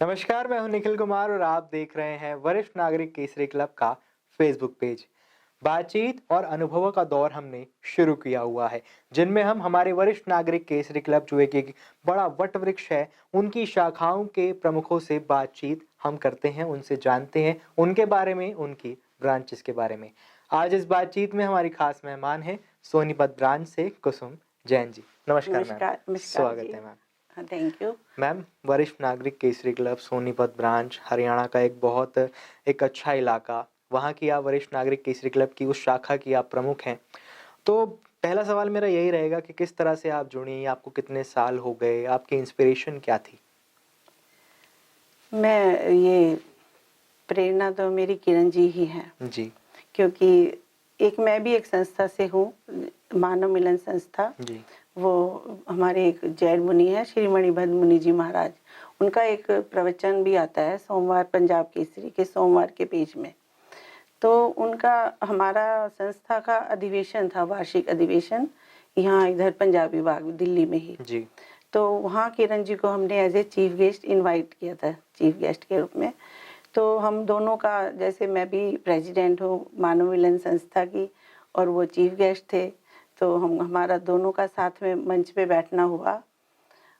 नमस्कार, मैं हूं निखिल कुमार और आप देख रहे हैं वरिष्ठ नागरिक केसरी क्लब का फेसबुक पेज। बातचीत और अनुभवों का दौर हमने शुरू किया हुआ है, जिनमें हम हमारे वरिष्ठ नागरिक केसरी क्लब जो एक बड़ा वट वृक्ष है, उनकी शाखाओं के प्रमुखों से बातचीत हम करते हैं, उनसे जानते हैं उनके बारे में, उनकी ब्रांचेस के बारे में। आज इस बातचीत में हमारी खास मेहमान है सोनीपत ब्रांच से कुसुम जैन जी। नमस्कार मैम। नमस्कार, नमस्कार स्वागत जी। है मैम। हाँ, थैंक यू। मैम, वरिष्ठ नागरिक केसरी क्लब सोनीपत ब्रांच हरियाणा का एक अच्छा इलाका, वहाँ की आप वरिष्ठ नागरिक केसरी क्लब की उस शाखा की आप प्रमुख हैं। तो पहला सवाल मेरा यही रहेगा कि किस तरह से आप जुड़ी, आपको कितने साल हो गए, आपकी इंस्पिरेशन क्या थी? मैं ये प्रेरणा तो मेरी किरण जी ही हैं, जी, क्योंकि मैं भी एक संस्था से हूँ, मानव मिलन संस्था। जी, वो हमारे एक जैन मुनि हैं, श्री मणिभद्र मुनि जी महाराज। उनका एक प्रवचन भी आता है सोमवार, पंजाब केसरी के सोमवार के पेज में। तो उनका हमारा संस्था का अधिवेशन था, वार्षिक अधिवेशन, यहाँ इधर पंजाबी बाग दिल्ली में ही। जी, तो वहाँ किरण जी को हमने as a chief guest invite किया था, चीफ गेस्ट के रूप में। तो हम दोनों का, जैसे मैं भी प्रेसिडेंट हूँ मानव मिलन संस्था की और वो चीफ गेस्ट थे, तो हम हमारा दोनों का साथ में मंच पे बैठना हुआ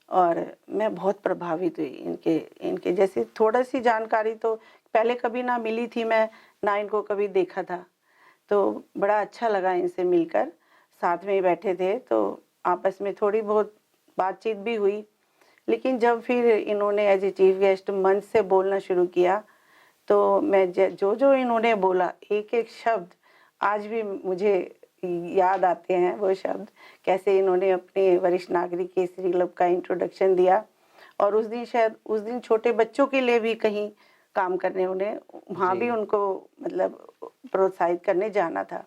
और मैं बहुत प्रभावित हुई इनके इनके जैसे थोड़ा सी जानकारी तो पहले कभी ना मिली थी, मैं ना इनको कभी देखा था। तो बड़ा अच्छा लगा इनसे मिलकर, साथ में ही बैठे थे तो आपस में थोड़ी बहुत बातचीत भी हुई। लेकिन जब फिर इन्होंने एज ए चीफ गेस्ट मंच से बोलना शुरू किया, तो मैं जो जो इन्होंने बोला, एक एक शब्द आज भी मुझे याद आते हैं। वो शब्द कैसे इन्होंने अपने वरिष्ठ नागरिक केसरी क्लब का इंट्रोडक्शन दिया और उस दिन शायद उस दिन छोटे बच्चों के लिए भी कहीं काम करने, उन्हें वहाँ भी जी, उनको मतलब प्रोत्साहित करने जाना था।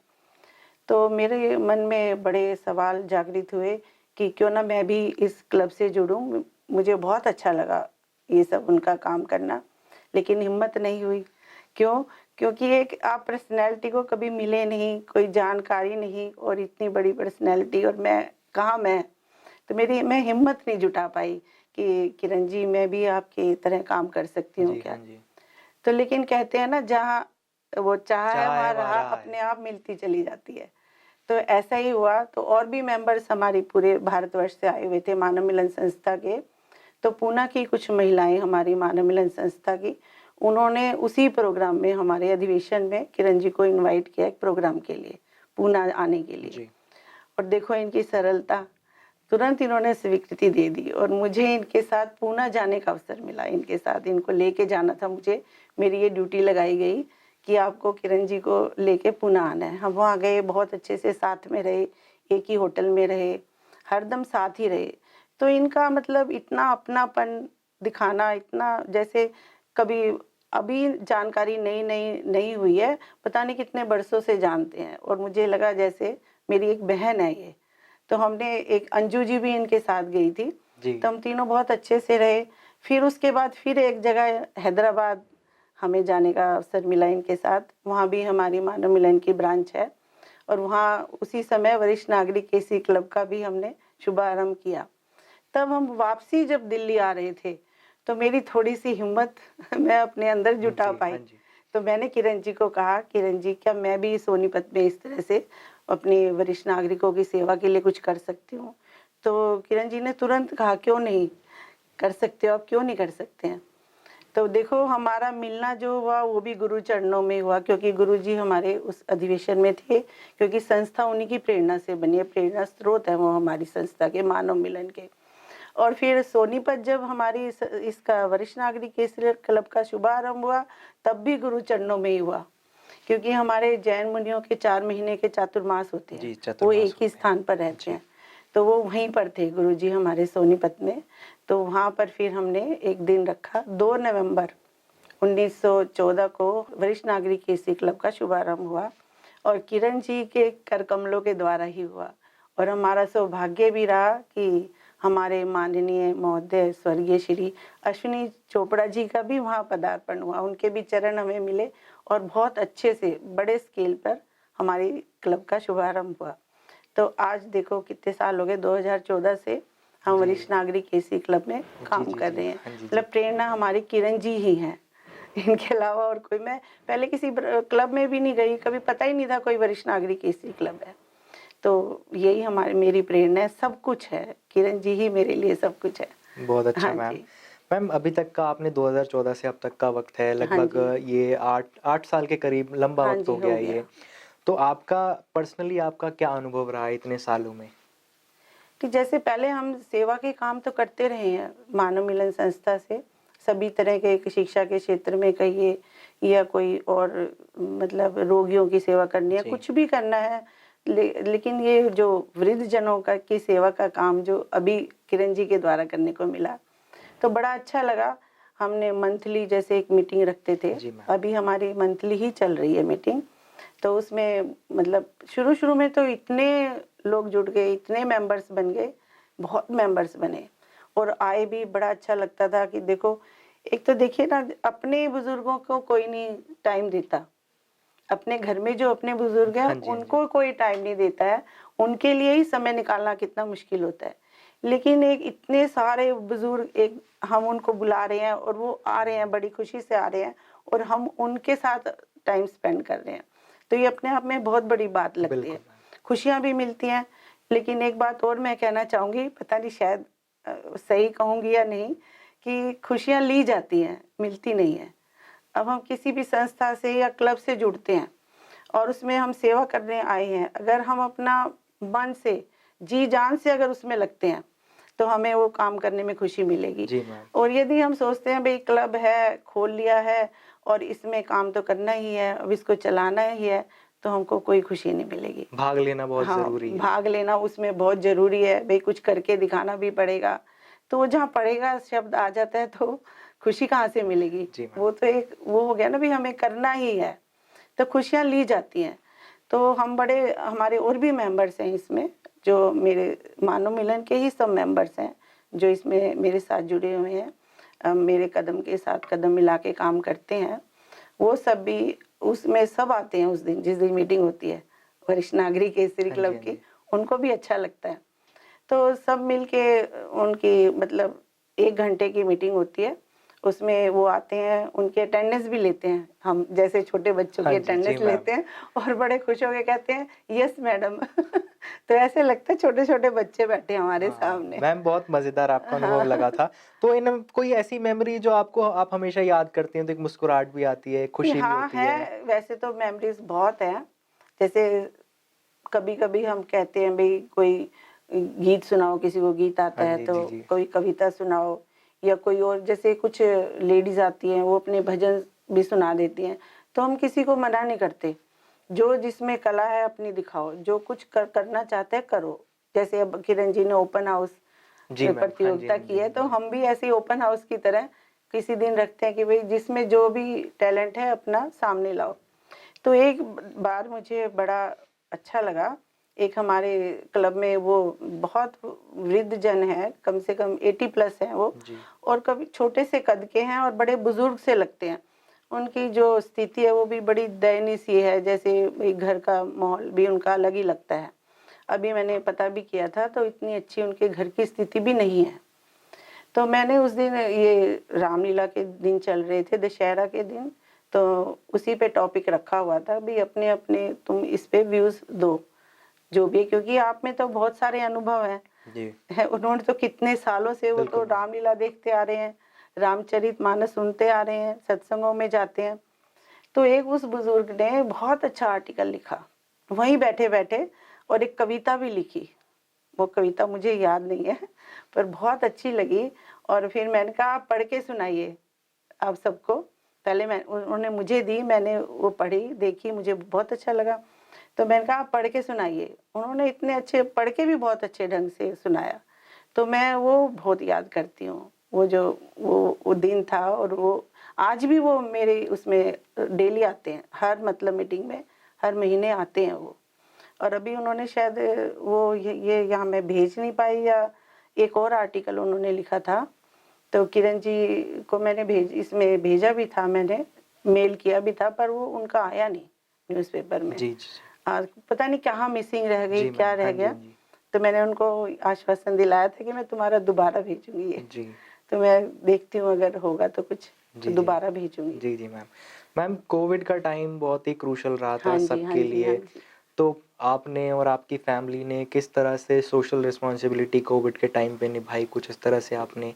तो मेरे मन में बड़े सवाल जागृत हुए कि क्यों ना मैं भी इस क्लब से जुड़ूं। मुझे बहुत अच्छा लगा ये सब उनका काम करना, लेकिन हिम्मत नहीं हुई। क्यों? क्योंकि एक आप पर्सनैलिटी को कभी मिले नहीं, कोई जानकारी नहीं और इतनी बड़ी पर्सनैलिटी और मैं तो मेरी मैं हिम्मत नहीं जुटा पाई कि किरण जी मैं भी आपकी तरह काम कर सकती हूँ जी, क्या? हाँ जी। तो लेकिन कहते हैं ना, जहाँ वो चाह है चाह है वहाँ वहाँ राह राह अपने है। आप मिलती चली जाती है। तो ऐसा ही हुआ। तो और भी मेंबर्स हमारी पूरे भारतवर्ष से आए हुए थे मानव मिलन संस्था के। तो पूना की कुछ महिलाएं हमारी मानव मिलन संस्था की, उन्होंने उसी प्रोग्राम में हमारे अधिवेशन में किरण जी को इनवाइट किया एक प्रोग्राम के लिए, पूना आने के लिए। जी, और देखो इनकी सरलता, तुरंत इन्होंने स्वीकृति दे दी और मुझे इनके साथ पूना जाने का अवसर मिला। इनके साथ इनको लेके जाना था मुझे, मेरी ये ड्यूटी लगाई गई कि आपको किरण जी को लेके पूना आना है। हम वहाँ गए, बहुत अच्छे से साथ में रहे, एक ही होटल में रहे, हरदम साथ ही रहे। तो इनका मतलब इतना अपनापन दिखाना, इतना जैसे कभी अभी जानकारी नई नई नहीं हुई है, पता नहीं कितने बरसों से जानते हैं और मुझे लगा जैसे मेरी एक बहन है ये। तो हमने एक अंजू जी भी इनके साथ गई थी, जी, तो हम तीनों बहुत अच्छे से रहे। फिर उसके बाद फिर एक जगह हैदराबाद हमें जाने का अवसर मिला इनके साथ, वहाँ भी हमारी मानव मिलन की ब्रांच है और वहाँ उसी समय वरिष्ठ नागरिक केसरी क्लब का भी हमने शुभारंभ किया। तब हम वापसी जब दिल्ली आ रहे थे, तो मेरी थोड़ी-सी हिम्मत मैं अपने अंदर जुटा जी, पाई। हाँ जी, तो मैंने किरण जी को कहा, किरण जी क्या मैं भी सोनीपत में इस तरह से अपने वरिष्ठ नागरिकों की सेवा के लिए कुछ कर सकती हूँ? तो किरण जी ने तुरंत कहा, क्यों नहीं कर सकते हो आप, क्यों नहीं कर सकते हैं? तो देखो हमारा मिलना जो हुआ वो भी गुरु चरणों में हुआ, क्योंकि गुरु जी हमारे उस अधिवेशन में थे, क्योंकि संस्था उन्हीं की प्रेरणा से बनी है, प्रेरणा स्रोत है वो हमारी संस्था के, मानव मिलन के। और फिर सोनीपत जब हमारी इसका वरिष्ठ नागरिक केसरी क्लब का शुभारंभ हुआ, तब भी गुरु चरणों में ही हुआ, क्योंकि हमारे जैन मुनियों के 4 महीने के चातुर्मास होते हैं, जी, वो चतुर्मास एक ही होते हैं। स्थान पर रहते जी, हैं। तो वो वहीं पर थे गुरु जी हमारे सोनीपत में। तो वहाँ पर फिर हमने एक दिन रखा, 2 नवंबर 1914 को वरिष्ठ नागरिक केसरी क्लब का शुभारंभ हुआ और किरण जी के कर कमलों के द्वारा ही हुआ। और हमारा सौभाग्य भी रहा कि हमारे माननीय महोदय स्वर्गीय श्री अश्विनी चोपड़ा जी का भी वहाँ पदार्पण हुआ, उनके भी चरण हमें मिले और बहुत अच्छे से बड़े स्केल पर हमारी क्लब का शुभारंभ हुआ। तो आज देखो कितने साल हो गए, 2014 से हम जी। वरिष्ठ नागरिक केसरी क्लब में काम जी, कर जी। रहे हैं। हाँ जी, जी। मतलब प्रेरणा हमारी किरण जी ही हैं। इनके अलावा और कोई, मैं पहले किसी क्लब में भी नहीं गई, कभी पता ही नहीं था कोई वरिष्ठ नागरिक केसरी क्लब है। तो यही हमारी मेरी प्रेरणा है, सब कुछ है, किरण जी ही मेरे लिए सब कुछ है। बहुत अच्छा हाँ मैम। जी, मैम अभी तक का आपने 2014 से अब तक का वक़्त है हाँ लगभग जी, ये 8 साल के करीब लंबा हाँ वक़्त जी, हो गया हो है गया। ये। तो आपका पर्सनली आपका क्या अनुभव रहा है इतने सालों में? कि जैसे पहले हम सेवा के काम तो करते रहे हैं मानव मिलन संस्था से, सभी तरह के शिक्षा के क्षेत्र में कहिए या कोई और, मतलब रोगियों की सेवा करनी है, जी। कुछ भी करना है। लेकिन ये जो वृद्ध जनों का की सेवा का काम जो अभी किरण जी के द्वारा करने को मिला, तो बड़ा अच्छा लगा। हमने मंथली जैसे एक मीटिंग रखते थे, जी मैम। अभी हमारी मंथली ही चल रही है मीटिंग। तो उसमें मतलब शुरू-शुरू में तो इतने लोग जुड़ गए, इतने मेंबर्स बन गए, बहुत मेंबर्स बने और आए भी। बड़ा अच्छा लगता था कि देखो, एक तो देखिए ना, अपने बुजुर्गों को कोई नहीं टाइम देता। अपने घर में जो अपने बुजुर्ग हैं हाँ जी, हाँ जी। उनको कोई टाइम नहीं देता है, उनके लिए ही समय निकालना कितना मुश्किल होता है। लेकिन एक इतने सारे बुजुर्ग, एक हम उनको बुला रहे हैं और वो आ रहे हैं, बड़ी खुशी से आ रहे हैं और हम उनके साथ टाइम स्पेंड कर रहे हैं। तो ये अपने आप में बहुत बड़ी बात लगती है। बिल्कुल मैम। खुशियाँ भी मिलती हैं। लेकिन एक बात और मैं कहना चाहूँगी, पता नहीं शायद सही कहूँगी या नहीं, कि खुशियाँ ली जाती हैं, मिलती नहीं हैं। अब हम किसी भी संस्था से या क्लब से जुड़ते हैं और उसमें हम सेवा करने आए हैं, अगर हम अपना मन से, जी जान से अगर उसमें लगते हैं, तो हमें वो काम करने में खुशी मिलेगी। जी मैम। और यदि हम सोचते हैं भाई क्लब है, खोल लिया है और इसमें काम तो करना ही है, अब इसको चलाना ही है, तो हमको कोई खुशी नहीं मिलेगी। भाग लेना बहुत हाँ, ज़रूरी है। भाग लेना उसमें बहुत ज़रूरी है, भई कुछ करके दिखाना भी पड़ेगा। तो वो जहाँ पड़ेगा शब्द आ जाता है तो खुशी कहाँ से मिलेगी? जी मैम। वो तो एक वो हो गया ना, भई हमें करना ही है, तो खुशियाँ ली जाती हैं। तो हम बड़े, हमारे और भी मेंबर्स हैं इसमें, जो मेरे मानव मिलन के ही सब मेंबर्स हैं, जो इसमें मेरे साथ जुड़े हुए हैं। मेरे कदम के साथ कदम मिला के काम करते हैं। वो सब भी उसमें सब आते हैं उस दिन, जिस दिन मीटिंग होती है, वरिष्ठ नागरिक केसरी हाँ जी, क्लब हाँ की, जी। उनको भी अच्छा लगता है। तो सब मिलके उनकी मतलब 1 घंटे की मीटिंग होती है, उसमें वो आते हैं, उनकी अटेंडेंस भी लेते हैं। हम जैसे छोटे बच्चों हाँ की जी, जी अटेंडेंस मैम। लेते हैं और बड़े खुश होके कहते हैं, "यस मैडम।" तो ऐसे लगता है छोटे-छोटे बच्चे बैठे हैं हमारे हाँ, सामने। मैम बहुत मज़ेदार आपका अनुभव लगा हाँ। था। तो इन कोई ऐसी मेमोरी जो आपको आप हमेशा याद करती हैं तो एक मुस्कुराहट भी आती है, नहीं, खुशी भी हाँ, होती है? है, वैसे तो मेमोरीज़ बहुत हैं। जैसे कभी-कभी हम कहते हैं भई कोई गीत सुनाओ, किसी को गीत आता हाँ है जी, तो जी, जी। कोई कविता सुनाओ, या कोई और जैसे कुछ लेडीज़ आती हैं वो अपने भजन भी सुना देती हैं, तो हम किसी को मना नहीं करते। जो जिसमें कला है अपनी दिखाओ, जो कुछ करना चाहते हैं करो। जैसे अब किरण जी ने ओपन हाउस जी मैम। हाँ जी, प्रतियोगिता हाँ जी, की हाँ है, जी, तो जी। हम भी ऐसे ही ओपन हाउस की तरह किसी दिन रखते हैं कि भई जिसमें जो भी टैलेंट है अपना सामने लाओ। तो एक बार मुझे बड़ा अच्छा लगा, एक हमारे क्लब में वो बहुत वृद्ध जन हैं, कम से कम 80 प्लस हैं वो, जी। और कभी छोटे से कद के हैं और बड़े बुजुर्ग से लगते हैं। उनकी जो स्थिति है वो भी बड़ी दयनीय सी है, जैसे भई घर का माहौल भी उनका अलग ही लगता है। अभी मैंने पता भी किया था तो इतनी अच्छी उनके घर की स्थिति भी नहीं है। तो मैंने उस दिन, ये रामलीला के दिन चल रहे थे, दशहरा के दिन, तो उसी पे टॉपिक रखा हुआ था, भई अपने-अपने तुम इस पे व्यूज़ दो, जो भी है, क्योंकि आप में तो बहुत सारे अनुभव हैं। जी, उन्होंने तो कितने सालों से वो तो बिल्कुल मैम। रामलीला देखते आ रहे हैं, रामचरितमानस सुनते आ रहे हैं, सत्संगों में जाते हैं। तो एक उस बुजुर्ग ने बहुत अच्छा आर्टिकल लिखा, वहीं बैठे-बैठे, और एक कविता भी लिखी। वो कविता मुझे याद नहीं है, पर बहुत अच्छी लगी। और फिर मैंने कहा आप पढ़ के सुनाइए आप सबको। पहले उन्होंने मुझे दी, मैंने वो पढ़ी, देखी, मुझे बहुत अच्छा लगा। तो मैंने कहा आप पढ़ के सुनाइए। उन्होंने इतने अच्छे पढ़ के भी बहुत अच्छे ढंग से सुनाया। तो मैं वो बहुत याद करती हूँ। वो जो वो दिन था, और वो आज भी वो मेरे उसमें डेली आते हैं, हर मतलब मीटिंग में हर महीने आते हैं वो। और अभी उन्होंने शायद वो ये यहाँ मैं भेज नहीं पाई, या एक और आर्टिकल उन्होंने लिखा था, तो किरण जी को मैंने इसमें भेजा भी था, मैंने मेल किया भी था, पर वो उनका आया नहीं न्यूज़पेपर में। जी, जी, जी। पता नहीं कहाँ मिसिंग रह गई, जी क्या मैम। हाँ रह जी, गया। हाँ जी। तो मैंने उनको आश्वासन दिलाया था कि मैं तुम्हारा दोबारा भेजूंगी ये। जी तो मैं देखती हूँ अगर होगा तो कुछ जी तो जी दोबारा भेजूंगी। जी जी मैम। मैम, कोविड का टाइम बहुत ही क्रूशल रहा था हाँ जी, हाँ सबके जी, हाँ लिए। जी। तो आपने और आपकी फैमिली ने किस तरह से सोशल रिस्पॉन्सिबिलिटी कोविड के टाइम पे निभाई? कुछ इस तरह से आपने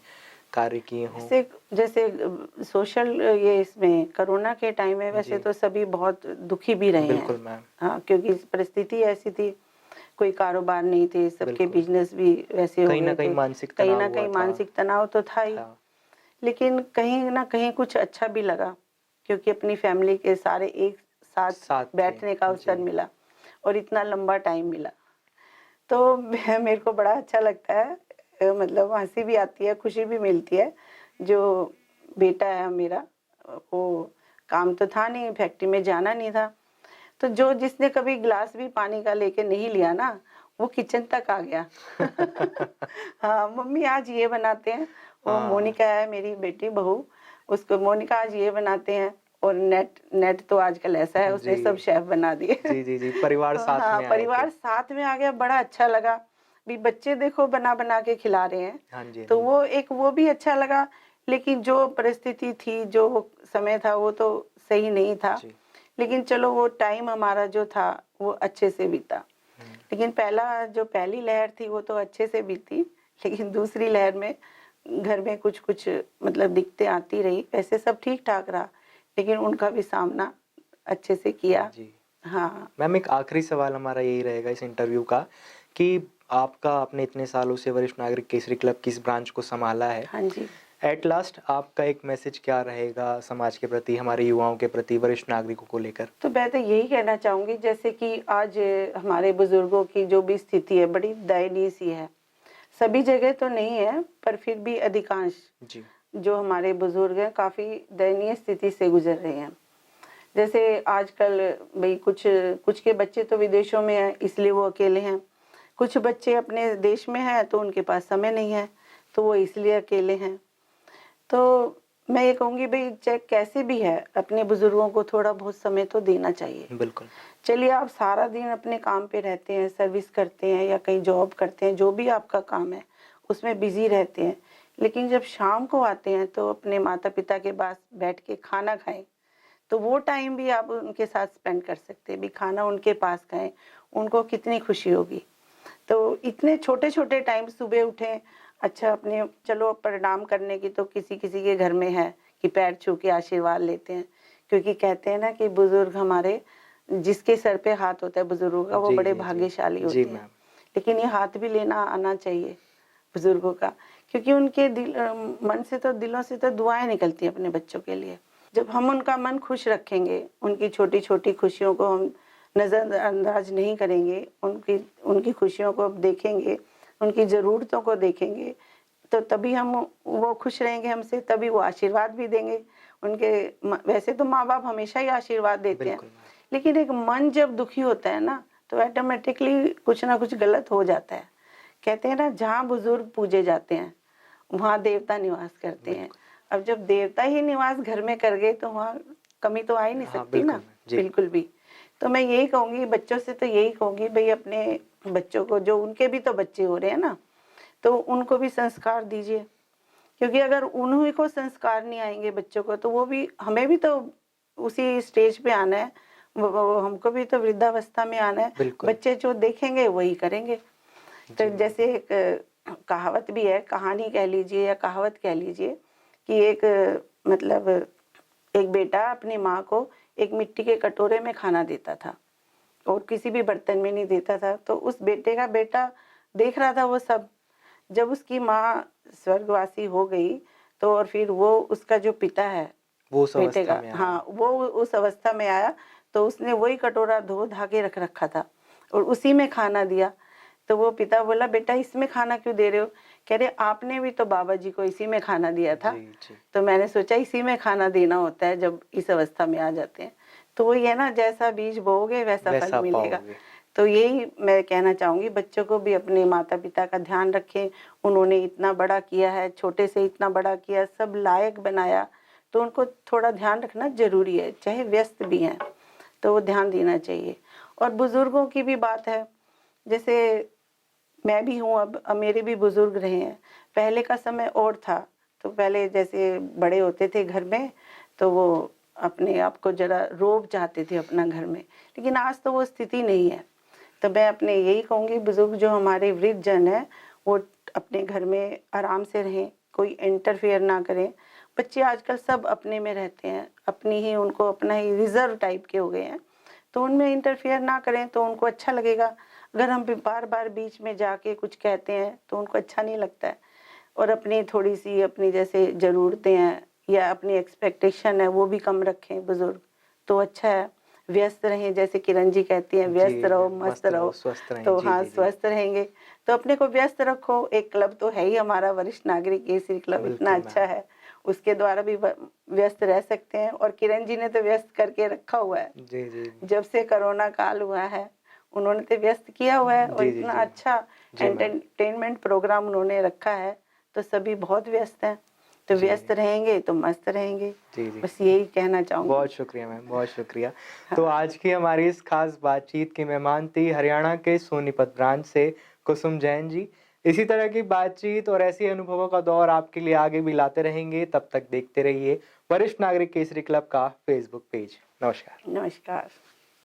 कार्य किए हों? जैसे जैसे सोशल ये इसमें कोरोना के टाइम में वैसे जी तो सभी बहुत दुखी भी रहे हैं। बिल्कुल मैम, हाँ, क्योंकि परिस्थिति ऐसी थी, कोई कारोबार नहीं थे, सबके बिल्कुल। बिजनेस भी वैसे हो कहीं न गए कहीं थे। मानसिक कहीं तनाव ना हुआ कहीं था। मानसिक तनाव तो था ही, था। लेकिन कहीं ना कहीं कुछ अच्छा भी लगा, क्योंकि अपनी फैमिली के सारे एक साथ साथ थे। बैठने का अवसर जी, मिला और इतना लंबा टाइम मिला। तो मेरे को बड़ा अच्छा लगता है, मतलब हंसी भी आती है, खुशी भी मिलती है। जो बेटा है मेरा, वो काम तो था नहीं, फैक्ट्री में जाना नहीं था, तो जो जिसने कभी गिलास भी पानी का लेके नहीं लिया ना, वो किचन तक आ गया। हाँ, मम्मी आज ये बनाते हैं। वो हाँ। मोनिका है मेरी बेटी बहू, उसको मोनिका आज ये बनाते हैं। और नेट नेट तो आजकल ऐसा है, उसने जी। सब शेफ बना दिए। जी, जी, जी, परिवार साथ हाँ, में आए थे। परिवार साथ में आ गया, बड़ा अच्छा लगा। भी बच्चे देखो बना बना के खिला रहे हैं, हाँ जी, हाँ तो जी। वो भी अच्छा लगा। लेकिन जो परिस्थिति थी, जो समय था, वो तो सही नहीं था। जी। लेकिन चलो वो टाइम हमारा जो था वो अच्छे से बीता। हुँ। लेकिन पहली लहर थी वो तो अच्छे से बीती, लेकिन दूसरी लहर में घर में कुछ-कुछ मतलब दिक्कतें आती रही। वैसे सब ठीक-ठाक रहा, लेकिन उनका भी सामना अच्छे से किया। जी। हाँ, मैम, एक आखिरी सवाल हमारा यही रहेगा इस इंटरव्यू का कि आपने इतने सालों से वरिष्ठ नागरिक केसरी क्लब की इस ब्रांच को सँभाला है। हाँ जी। एट लास्ट आपका एक मैसेज क्या रहेगा समाज के प्रति, हमारे युवाओं के प्रति, वरिष्ठ नागरिकों को लेकर? तो मैं तो यही कहना चाहूँगी, जैसे कि आज हमारे बुजुर्गों की जो भी स्थिति है बड़ी दयनीय सी है। सभी जगह तो नहीं है, पर फिर भी अधिकांश जी। जो हमारे बुजुर्ग हैं काफ़ी दयनीय स्थिति से गुजर रहे हैं। जैसे आजकल भई कुछ कुछ के बच्चे तो विदेशों में हैं, इसलिए वो अकेले हैं। कुछ बच्चे अपने देश में हैं, तो उनके पास समय नहीं है, तो वो इसलिए अकेले हैं। तो मैं ये कहूँगी भई चाहे कैसे भी है, अपने बुजुर्गों को थोड़ा बहुत समय तो देना चाहिए। बिल्कुल। चलिए, आप सारा दिन अपने काम पे रहते हैं, सर्विस करते हैं या कहीं जॉब करते हैं, जो भी आपका काम है, उसमें बिज़ी रहते हैं। लेकिन जब शाम को आते हैं, तो अपने माता-पिता के पास बैठ के खाना खाएँ। तो वो टाइम भी आप उनके साथ स्पेंड कर सकते हैं, भी खाना उनके पास खाएँ, उनको कितनी खुशी होगी। तो इतने छोटे-छोटे टाइम, सुबह उठें, अच्छा अपने चलो प्रणाम करने की तो किसी-किसी के घर में है कि पैर छू के आशीर्वाद लेते हैं। क्योंकि कहते हैं ना कि बुज़ुर्ग हमारे, जिसके सर पे हाथ होता है बुज़ुर्गों का, वो जी, बड़े जी, जी। भाग्यशाली जी, होते हैं। मैम। लेकिन ये हाथ भी लेना आना चाहिए बुज़ुर्गों का, क्योंकि उनके मन से तो, दिलों से तो दुआएँ निकलती हैं अपने बच्चों के लिए। जब हम उनका मन खुश रखेंगे, उनकी छोटी-छोटी खुशियों को हम नज़रअंदाज नहीं करेंगे, उनकी उनकी खुशियों को देखेंगे, उनकी ज़रूरतों को देखेंगे, तो तभी हम वो खुश रहेंगे हमसे, तभी वो आशीर्वाद भी देंगे। उनके वैसे तो माँ-बाप हमेशा ही आशीर्वाद देते हैं, बिल्कुल मैम। लेकिन एक मन जब दुखी होता है ना, तो ऑटोमेटिकली कुछ ना कुछ गलत हो जाता है। कहते हैं ना, जहाँ बुज़ुर्ग पूजे जाते हैं, वहाँ देवता निवास करते हैं। बिल्कुल। अब जब देवता ही निवास घर में कर गए, तो वहाँ कमी तो आ ही नहीं हाँ, सकती बिल्कुल ना, मैम। जी। बिल्कुल भी। तो मैं यही कहूँगी, बच्चों से तो यही कहूँगी, भई अपने बच्चों को, जो उनके भी तो बच्चे हो रहे हैं ना, तो उनको भी संस्कार दीजिए। क्योंकि अगर उन्हीं को संस्कार नहीं आएँगे बच्चों को, तो वो भी, हमें भी तो उसी स्टेज पे आना है। वो हमको भी तो वृद्धावस्था में आना है। बिल्कुल। बच्चे जो देखेंगे वही करेंगे। तो जी मैम। जैसे एक कहावत भी है, कहानी कह लीजिए या कहावत कह लीजिए, कि एक मतलब एक बेटा अपनी माँ को एक मिट्टी के कटोरे में खाना देता था और किसी भी बर्तन में नहीं देता था। तो उस बेटे का बेटा देख रहा था वो सब। जब उसकी माँ स्वर्गवासी हो गई, तो और फिर वो उसका जो पिता है वो उस बेटे अवस्था का, में आया। हाँ, वो उस अवस्था में आया, तो उसने वही कटोरा धो-धा के रख रखा था और उसी में खाना दिया। तो वो पिता बोला, बेटा इसमें खाना क्यों दे रहे हो? कह रहे, आपने भी तो बाबा जी को इसी में खाना दिया था। जी, जी। तो मैंने सोचा इसी में खाना देना होता है जब इस अवस्था में आ जाते हैं। तो वही है ना, जैसा बीज बोओगे वैसा फल वैसा मिलेगा। पाओगे। तो यही मैं कहना चाहूँगी, बच्चों को भी अपने माता-पिता का ध्यान रखें। उन्होंने इतना बड़ा किया है, छोटे से इतना बड़ा किया, सब लायक बनाया, तो उनको थोड़ा ध्यान रखना ज़रूरी है, चाहे व्यस्त भी हैं, तो वो ध्यान देना चाहिए। और बुज़ुर्गों की भी बात है, जैसे मैं भी हूँ, अब मेरे भी बुजुर्ग रहे हैं। पहले का समय और था, तो पहले जैसे बड़े होते थे घर में, तो वो अपने आप को जरा रोब चाहते थे अपना घर में, लेकिन आज तो वो स्थिति नहीं है। तो मैं अपने यही कहूँगी, बुजुर्ग जो हमारे वृद्ध जन है, वो अपने घर में आराम से रहें, कोई इंटरफेयर ना करें। बच्चे आजकल सब अपने में रहते हैं, अपनी ही, उनको अपना ही रिजर्व टाइप के हो गए हैं, तो उनमें इंटरफेयर ना करें तो उनको अच्छा लगेगा। अगर हम बार बार बीच में जाके कुछ कहते हैं तो उनको अच्छा नहीं लगता है। और अपनी थोड़ी सी, अपनी जैसे ज़रूरतें हैं या अपनी एक्सपेक्टेशन है, वो भी कम रखें बुजुर्ग, तो अच्छा है। व्यस्त रहें, जैसे किरण जी कहती हैं, व्यस्त जी, रहो, मस्त मस्त रहो, रहो। स्वस्थ रहें। तो जी, हाँ, जी, जी। स्वस्थ रहेंगे तो अपने को व्यस्त रखो। एक क्लब तो है ही हमारा, वरिष्ठ नागरिक केसरी क्लब, इतना बिल्कुल अच्छा मैम। है, उसके द्वारा भी व्यस्त रह सकते हैं। और किरण जी ने तो व्यस्त करके रखा हुआ है, जी, जी। जब से कोरोना काल हुआ है उन्होंने तो व्यस्त किया हुआ है, और जी, जी, इतना जी। अच्छा जी मैम। एंटरटेनमेंट प्रोग्राम उन्होंने रखा है, तो सभी बहुत व्यस्त हैं। तो जी, व्यस्त रहेंगे तो मस्त रहेंगे, जी, जी। बस यही कहना चाहूँगी। बहुत शुक्रिया मैम, बहुत शुक्रिया। तो हाँ, आज की हमारी इस खास बातचीत की मेहमान थी हरियाणा के सोनीपत ब्रांच से कुसुम जैन जी। इसी तरह की बातचीत और ऐसे अनुभवों का दौर आपके लिए आगे भी लाते रहेंगे। तब तक देखते रहिए वरिष्ठ नागरिक केसरी क्लब का फेसबुक पेज। नमस्कार। नमस्कार।